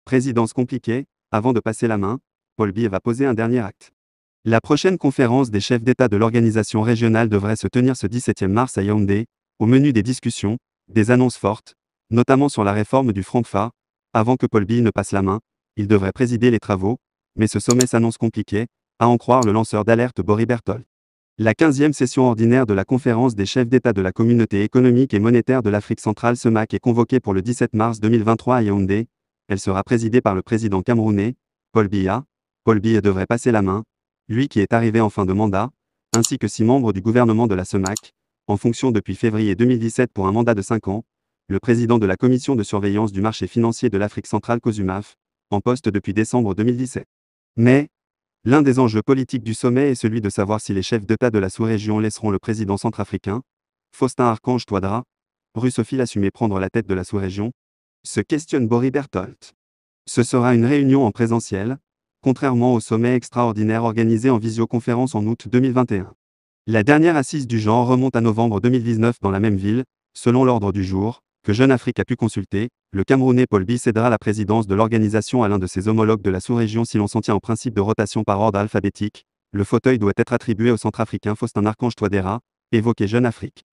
Présidence compliquée, avant de passer la main, Paul Biya va poser un dernier acte. La prochaine conférence des chefs d'État de l'organisation régionale devrait se tenir ce 17 mars à Yaoundé, au menu des discussions, des annonces fortes, notamment sur la réforme du Francfa. Avant que Paul Biya ne passe la main, il devrait présider les travaux, mais ce sommet s'annonce compliqué, à en croire le lanceur d'alerte Boris Berthold. La 15e session ordinaire de la conférence des chefs d'État de la Communauté économique et monétaire de l'Afrique centrale CEMAC est convoquée pour le 17 mars 2023 à Yaoundé. Elle sera présidée par le président camerounais, Paul Biya. Paul Biya devrait passer la main, lui qui est arrivé en fin de mandat, ainsi que 6 membres du gouvernement de la CEMAC, en fonction depuis février 2017 pour un mandat de 5 ans, le président de la commission de surveillance du marché financier de l'Afrique centrale COSUMAF, en poste depuis décembre 2017. Mais, l'un des enjeux politiques du sommet est celui de savoir si les chefs d'État de la sous-région laisseront le président centrafricain, Faustin Archange Touadéra, russophile assumé prendre la tête de la sous-région, se questionne Boris Berthold. Ce sera une réunion en présentiel, contrairement au sommet extraordinaire organisé en visioconférence en août 2021. La dernière assise du genre remonte à novembre 2019 dans la même ville. Selon l'ordre du jour, que Jeune Afrique a pu consulter, le Camerounais Paul Biya cédera la présidence de l'organisation à l'un de ses homologues de la sous-région si l'on s'en tient au principe de rotation par ordre alphabétique. Le fauteuil doit être attribué au Centrafricain Faustin Archange Touadéra, évoqué Jeune Afrique.